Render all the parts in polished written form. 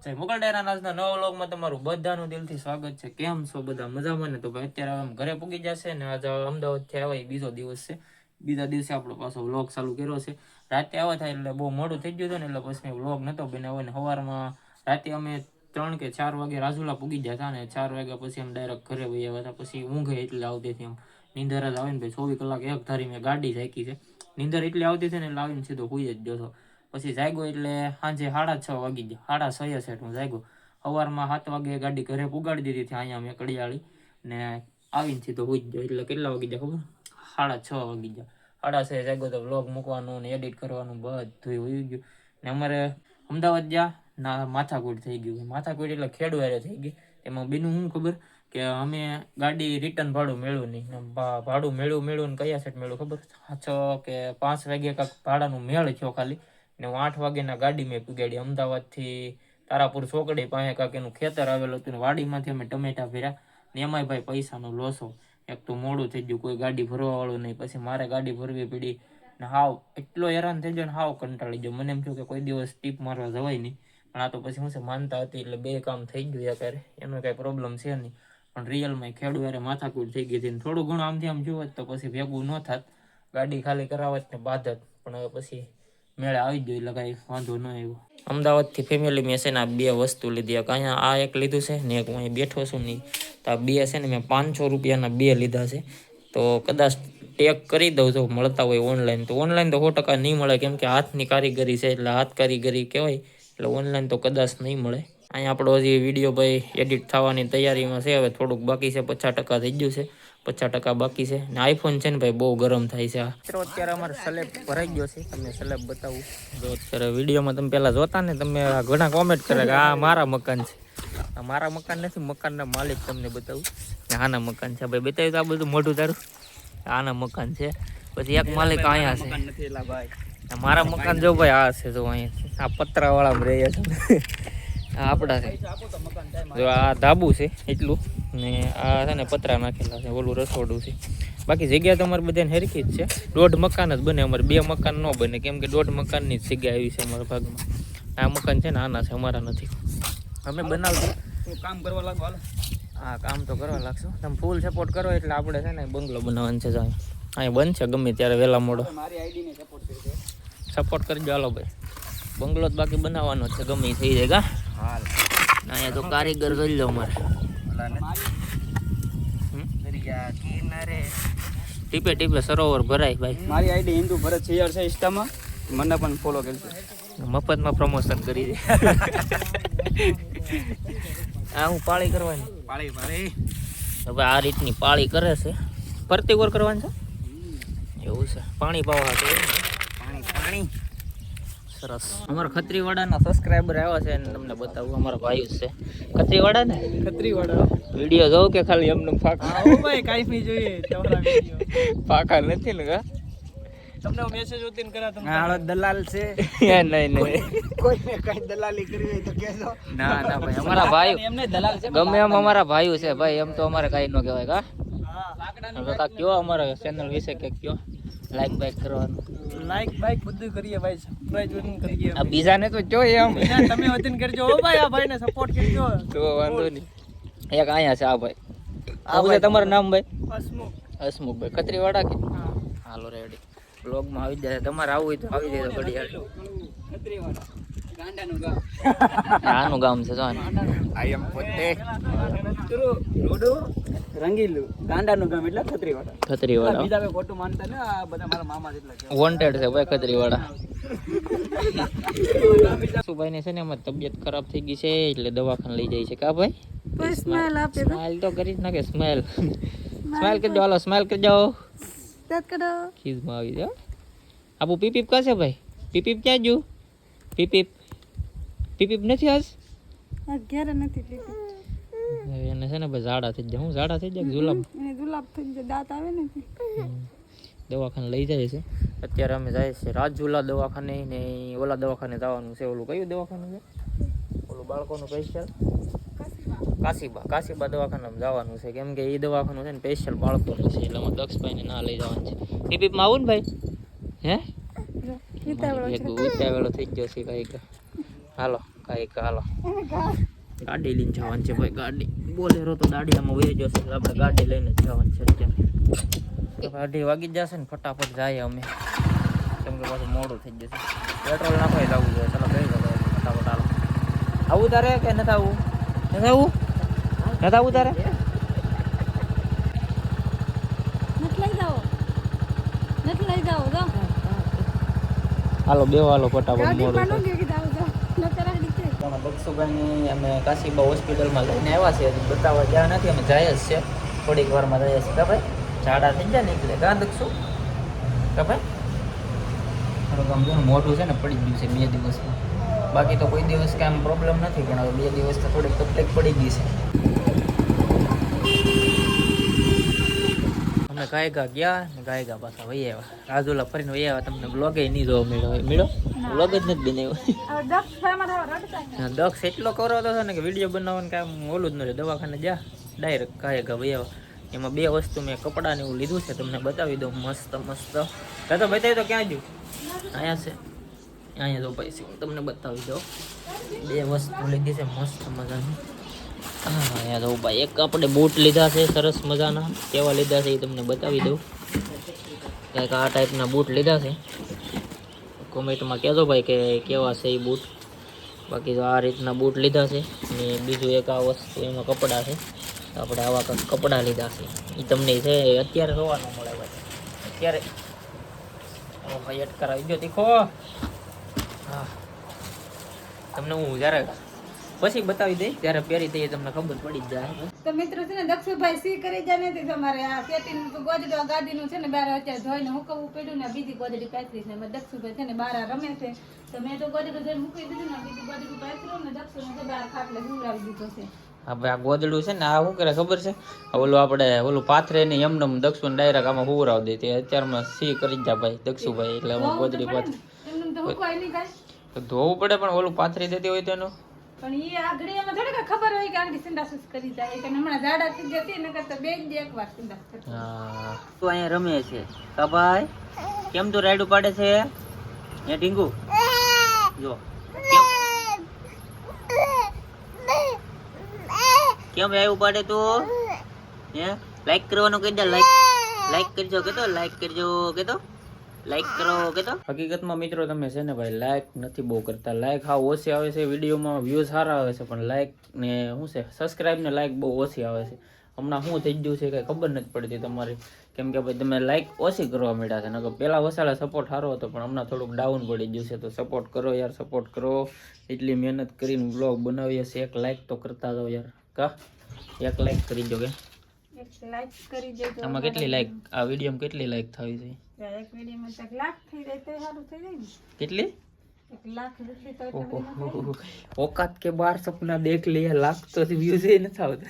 જય મુગલ ડાયરા નાચના નવા વ્લોગમાં તમારું બધાનું દિલથી સ્વાગત છે. કેમ છો બધા? મજામાં ને? તો ભાઈ અત્યારે આમ ઘરે પૂગી જશે ને આજે અમદાવાદથી આવ્યા બીજો દિવસ છે. બીજા દિવસે આપણો પાછો વ્લોગ ચાલુ કર્યો છે. રાતે આવ્યા થાય એટલે બહુ મોડું થઈ ગયું હતું ને એટલે પછી વ્લોગ નહોતો બનાવ્યો ને સવારમાં રાતે અમે 3 કે 4 વાગે રાજુલા પૂગી ગયા હતા ને 4 વાગ્યા પછી અમે ડાયરેક્ટ ઘરે વહી આવ્યા હતા. પછી ઊંઘે એટલે આવતી હતી, એમ નીંદર જ આવે ને ભાઈ 24 કલાક એક ધારી મેં ગાડી હાંકી છે. નીંદર એટલી આવતી હતી ને એટલે આવીને સીધો હુઈ જ ગયો હતો. પછી જાગ્યો એટલે સાંજે 6:30 વાગી ગયા, 6:30 હું જાગ્યો. સવારમાં 7 વાગે ગાડી ઘરે પુગાડી દીધી હતી અહીંયા મેં કડિયાળી ને આવીને સીધો હુઈ ગયો. એટલે કેટલા વાગી ગયા ખબર? 6:30 વાગી ગયા. 6:30 જાગ્યો તો વ્લોગ મૂકવાનું ને એડિટ કરવાનું બધું હોઈ ગયું. ને અમારે અમદાવાદ ગયા ના માથાકૂટ થઈ ગયું. માથાકૂટ એટલે ખેડવારે થઈ ગઈ. એમાં બીનું શું ખબર કે અમે ગાડી રિટર્ન ભાડું મેળવ્યું નહીં. ભાડું મેળવ્યું ને કયા સેટ મેળવ્યું ખબર? 6 કે 5 વાગે કાંક ભાડાનું મેળ થયો ખાલી. ને હું 8 વાગ્યાના ગાડી મેં પુગાડી અમદાવાદથી તારાપુર ચોકડી પાસે કાંક એનું ખેતર આવેલું હતું ને વાડીમાંથી અમે ટમેટા ભર્યા ને એમાંય ભાઈ પૈસાનો લોસો. એક તો મોડું થઈ ગયું, કોઈ ગાડી ભરવા વાળું નહીં. પછી મારે ગાડી ભરવી પડી ને હાવ એટલો હેરાન થઈ ગયો ને હાવ કંટાળી ગયો. મને એમ થયું કે કોઈ દિવસ ટીપ મારવા જવાય નહીં, પણ આ તો પછી હું છે માનતા હતી એટલે 2 કામ થઈ ગયું યાર. એનો કાંઈ પ્રોબ્લેમ છે નહીં, પણ રિયલમાં ખેડૂત માથાકૂટ થઈ ગઈ હતી. થોડું ઘણું આમથી આમ જોવત તો પછી ભેગું ન થાત, ગાડી ખાલી કરાવત ને બાધત. પણ હવે પછી મેળે આવી ગયો એટલે કાંઈ વાંધો ન આવ્યો. અમદાવાદથી ફેમિલી મેં છે ને આ 2 વસ્તુ લીધી. અહીંયા આ એક લીધું છે ને એક હું અહીં બેઠો છું નહીં તો આ 2 છે ને મેં 500 રૂપિયાના 2 લીધા છે. તો કદાચ ટેગ કરી દઉં જો મળતા હોય ઓનલાઈન. તો ઓનલાઈન તો 100% નહીં મળે, કેમ કે હાથની કારીગરી છે એટલે હાથ કારીગરી કહેવાય, એટલે ઓનલાઈન તો કદાચ નહીં મળે. અહીંયા આપણો હજી વિડીયો ભાઈ એડિટ થવાની તૈયારીમાં છે. હવે થોડુંક બાકી છે, 50% થઈ ગયું છે, 50% બાકી છે. ને આઈફોન છે ને ભાઈ બહુ ગરમ થાય છે. અત્યારે અમારે સ્લેબ ભરાઈ ગયો છે, તમને સ્લેબ બતાવું. જો અત્યારે વિડીયોમાં તમે પહેલાં જોતા ને તમે ઘણા કોમેન્ટ કરે કે આ મારા મકાન છે. આ મારા મકાન નથી, મકાનના માલિક તમને બતાવું. આના મકાન છે ભાઈ, બતાવ્યું તો આ બધું મોઢું તારું. આના મકાન છે. પછી એક માલિક અહીંયા છે. મારા મકાન જો ભાઈ આ છે, જો અહીંયા આ પતરાવાળામાં રહે છે. આ આપણા છે. જો આ ધાબુ છે એટલું ને આ છે ને પતરા નાખેલા છે, ઓલું રસોડું છે. બાકી જગ્યા તો અમારે બધાને હરખી જ છે. 1.5 મકાન જ બને અમારે, 2 મકાન ન બને, કેમ કે 1.5 મકાનની જ જગ્યા આવી છે અમારા ભાગમાં. આ મકાન છે ને આના છે, અમારા નથી. અમે બનાવતું કામ કરવા લાગો. હા કામ તો કરવા લાગશું. તમે ફૂલ સપોર્ટ કરો એટલે આપણે છે ને બંગલો બનાવવાનો છે. અહીંયા બનશે ગમે ત્યારે વહેલા મોડો. સપોર્ટ કરજો હાલો ભાઈ. બંગલો જ બાકી બનાવવાનો છે, ગમે એ થઈ જાય કા. અહીંયા તો કારીગર કરી લો અમારે. ટીપે ટીપે સરોવર ભરાય ભાઈ. મારી આઈડી હિન્દુ ભરત છેયર છે ઇન્સ્ટામાં, મને પણ ફોલો કરજો. મફતમાં પ્રમોશન કરી દે. આ હું પાળી કરવાની. પાળી હવે આ રીતની પાળી કરે છે. ફરતી વાર કરવાની છે એવું છે. પાણી પાવા છે. પાણી સરસ. અમારા ખત્રીવાડાના સબસ્ક્રાઈબર આવ્યા છે ને તમને બતાવું. અમારા ભાઈ છે ખત્રીવાડા ને. ખત્રીવાડા વિડીયો જોઉં કે ખાલી એમને ફાકા? ભાઈ કાઈ નહીં જોઈએ તમારા વિડીયો. ફાકા નથી ને કા? તમને મેસેજ ઉતીન કરા તમે. હાલો દલાલ છે. નહીં કોઈને કઈ દલાલી કરવી હોય તો કહેજો. ના ભાઈ અમારા ભાઈ એમને દલાલ છે. ગમે એમ અમારા ભાઈઓ છે ભાઈ, એમ તો અમારે કાઈ ન કહેવાય કા. હવે કા કયો અમારા ચેનલ વિશે કે કયો લાઈક બાઈક કરવાનું. લાઈક બાઈક બધું કરીએ ભાઈ, સબસ્ક્રાઇબ કરીએ. આ બીજાને તો જોઈ એમ તમે વતન કરજો હો ભાઈ. આ ભાઈને સપોર્ટ કરજો તો વાંધો નહીં. એક અહીંયા છે આ ભાઈ. આ ભાઈ તમારું નામ ભાઈ? હસમુખભાઈ ખત્રીવાડા કે? હાલો રેડી. બ્લોગમાં આવી જાય. તમારે આવવું હોય તો આવી જાય તો ઘડી. ખત્રીવાડા ગાંડાનું ગામ. આનું ગામ છે જો. આઈ એમ પોતે રોડો રંગીલું ગાંડાનું ગામ એટલે ખત્રીવાડા. ખત્રીવાડા બીજા કોઈ ખોટું માનતા ને, આ બધા મારા મામા જેટલા છે. વોન્ટેડ છે ભાઈ ખત્રીવાડા. સુભાઈ ને છે ને એમાં તબિયત ખરાબ થઈ ગઈ છે એટલે દવાખાને લઈ જાય છે કા ભાઈ? સ્માઈલ આપે. સ્માઈલ તો કરી જ નાખે. સ્માઈલ કરજો હાલો. સ્માઈલ કરજો. ખીજમાં આવી જાઓ. આપું પીપીપ કાશે ભાઈ? પીપીપ ક્યાં ગયું? પીપીપ નથી આજ? ઘેરે નથી પીપી. એને છે ને ભાઈ ઝાડા થઈ જાય. હું ઝાડા થઈ જાય જુલાબ. એને જુલાબ થઈ જાય, દાંત આવે ને. દવાખાને લઈ જાય છે. અત્યારે અમે જાય છે રાજુલા દવાખાને ને ઓલા દવાખાને જવાનું છે. ઓલું કયું દવાખાનું છે? ઓલું બાળકોનું સ્પેશિયલ કાશીબા દવાખાનામાં જવાનું છે, કેમ કે એ દવાખાનું છે ને સ્પેશિયલ બાળકોનું છે એટલે હું દક્ષભાઈને ના લઈ જવાનું છે. પીપીપમાં આવું ને ભાઈ? હે ઉતાવળો થઈ ગયો છે કઈક. હાલો કઈ હાલો ગાડી લઈને જવાનું છે ભાઈ. ગાડી બોલેરો તો દાડિયામાં વહી જશે એટલે આપણે ગાડી લઈને જ જવાનું છે અત્યારે. 2:30 વાગી જ જશે ને ફટાફટ જાય અમે, કેમ કે પાછું મોડું થઈ જશે. પેટ્રોલ નાખવા જવું જોઈએ. ચાલો કઈ ગયો ફટાફટ હાલો. આવું તારે કે નથી આવું? નથી આવું? નથી આવું તારે? નથી લઈ જાઓ, નથી લઈ જાઓ તો હાલો બેહો હાલો ફટાફટ ગાડીમાં મોડું ન ગઈ જાવ તો નકર આડી છે. થાય. બક્ષુભાઈ અમે કાશીબા હોસ્પિટલમાં લઈને આવ્યા છે. હજી બતાવવા ગયા નથી, અમે જાય જ છે થોડીક વારમાં જઈએ છીએ. કા ભાઈ ઝાડા થઈ જાય ને એટલે ગાં દક્ષું કા ભાઈ થોડુંક આમ જો મોઢું છે ને પડી ગયું છે 2 દિવસમાં. બાકી તો કોઈ દિવસ કાંઈ આમ પ્રોબ્લેમ નથી, પણ હવે 2 દિવસ તો થોડીક તકલીફ પડી ગઈ છે. અમે ગાયગા ગયા ને ગાયગા પાછા વહી આવ્યા. રાજુલા ફરીને વહી આવ્યા. તમને બ્લોગે નહીં જોવા મળ્યો બ્લોગ જ નથી બનાવ્યો. હવે 10 ભાઈમાં તો રડતા હા, દક્ષ એટલો કરવાતો હતો ને કે વિડીયો બનાવવાનું કાંઈ ઓલું જ ન રહે. દવાખાને જા ડાયરેક્ટ ગાયગા વહી આવ્યા. એમાં 2 વસ્તુ મેં કપડાં ને એવું લીધું છે, તમને બતાવી દઉં. મસ્ત મસ્ત કાં તો બતાવી તો ક્યાં ગયું? અહીંયા છે, અહીંયા તો પૈસા હું તમને બતાવી દઉં. 2 વસ્તુ લીધી છે મસ્ત મજાની. હા અહીંયા તો ભાઈ એક આપણે બૂટ લીધા છે સરસ મજાના. કેવા લીધા છે એ તમને બતાવી દઉં. કંઈક આ ટાઈપના બૂટ લીધા છે. કોમેન્ટમાં કહેજો ભાઈ કે કેવા છે એ બૂટ. બાકી તો આ રીતના બૂટ લીધા છે. અને બીજું એક આ વસ્તુ એમાં કપડાં છે. તો આપણે આવા કંઈક કપડાં લીધા છે. એ તમને છે અત્યારે જોવા ન મળે ભાઈ. અત્યારે ભાઈ અટકાર આવી ગયો તીખો. હા તમને હું જ્યારે પછી બતાવી દઈશ ત્યારે પહેરી દઈએ તમને ખબર પડી જ જાય. તો મિત્રો છે ને દક્ષુભાઈ સી કરી જાય નથી તમારે આ સેટિંગ ગોદડું આ ગાડીનું છે ને બાર અત્યારે ધોઈને હુકવવું પડ્યું ને બીજી ગોદડી પાથરી છે. દક્ષુભાઈ છે ને બાર રમે છે તો મેં તો ગોદડું ધોઈને મૂકી દીધું ને બીજી ગોદડું પાથર્યું ને દક્ષુને તો બાર ખાટલે હુવડાવી દીધો છે. હા ભાઈ આ ગોદડું છે ને આ શું કરે ખબર છે? ઓલું આપણે ઓલું પાથરે ને એમને દક્ષુને ડાયરેક્ટ આમાં હુવરાવી દે. તે અત્યારમાં સી કરી જ જા ભાઈ દક્ષુભાઈ એટલે આમાં ગોદડી પાથરી એમને તો હુકવાય નહીં કાંઈ. ધોવું પડે પણ ઓલું પાથરી દેતી હોય તેનું. પણ એ આગળ એમાં થોડી કઈ ખબર હોય કે આગળ સિંડાસુસ કરી જાય કે હમણાં ઝાડા થઈ જતી ને કરતા બે જ એકવાર સિંડાસ કરતી. હા તો અહીંયા રમે છે કા ભાઈ? કેમ તું રાઈડ ઉપાડે છે એ ઢીંગુ? જો કેમ રાઈડ ઉપાડે તું? હે લાઈક કરવાનું કહી દે. લાઈક કરજો કે તો લાઈક કરજો કે તો લાઈક કરો કે તો. હકીકતમાં મિત્રો તમે છે ને ભાઈ લાઈક નથી બહુ કરતા. લાઈક હા ઓછી આવે છે વિડીયોમાં, વ્યૂઝ સારા આવે છે, પણ લાઈક ને શું છે સબસ્ક્રાઈબ ને લાઈક બહુ ઓછી આવે છે. હમણાં શું થઈ ગયું છે કંઈ ખબર નથી પડતી તમારી. કેમ કે ભાઈ તમે લાઈક ઓછી કરવા માંડ્યા છે. નકર પહેલાં વસાળે સપોર્ટ સારો હતો, પણ હમણાં થોડુંક ડાઉન પડી ગયું છે. તો સપોર્ટ કરો યાર, સપોર્ટ કરો. એટલી મહેનત કરીને બ્લોગ બનાવીએ છીએ, 1 લાઈક તો કરતા જાઓ યાર. કા 1 લાઈક કરી દો કે. એક લાઈક કરી દેજો. આમાં કેટલી લાઈક આ વિડીયોમાં કેટલી લાઈક થવી છે? એક વિડીયોમાં તો 1 લાખ થઈ જાય તો સારું થઈ જાય ને. કેટલી? 1 લાખ જેટલી તો એટલે બધી ન થાય ને. औकात के बाहर सपना देख लिया. लाख तो व्यूज ही નથી આવતા.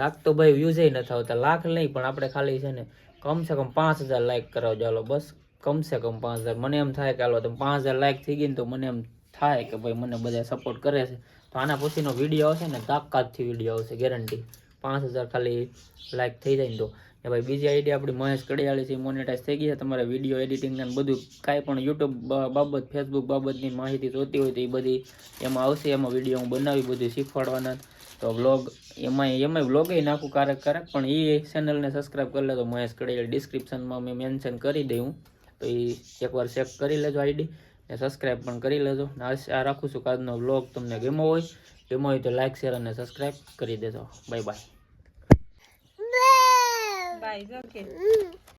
લાખ તો ભાઈ વ્યૂઝ ય નથી આવતા. લાખ નહીં પણ આપણે ખાલી છે ને કમસે કમ 5000 લાઈક કરાવજો. હાલો બસ કમસે કમ 5000. મને એમ થાય કે હાલો તમે 5000 લાઈક થઈ ગઈ ને તો મને એમ થાય કે ભાઈ મને બધા સપોર્ટ કરે છે. તો આના પછીનો વિડીયો આવશે ને તાકાતથી વિડીયો આવશે ગેરંટી. 5000 ખાલી લાઈક થઈ જાય ને તો. ને ભાઈ બીજી આઈડી આપણી મહેશ કડિયાળી છે, મોનેટાઈઝ થઈ ગઈ છે. તમારે વિડીયો એડિટિંગ ને બધું કાંઈ પણ યુટ્યુબ બાબત ફેસબુક બાબતની માહિતી જોતી હોય તો એ બધી એમાં આવશે. એમાં વિડીયો હું બનાવી બધું શીખવાડવાના. તો વ્લોગ એમાંય વ્લોગે નાખું ક્યારેક પણ એ ચેનલને સબસ્ક્રાઈબ કરી લેજો. મહેશ કડિયાળી ડિસ્ક્રિપ્શનમાં મેં મેન્શન કરી દઉં તો એ એકવાર ચેક કરી લેજો આઈડી ને સબસ્ક્રાઈબ પણ કરી લેજો. આ રાખું છું કે આજનો વ્લોગ તમને ગમ્યો હોય તો લાઈક શેર અને સબસ્ક્રાઈબ કરી દેજો. Bye bye. બાય. ઓકે.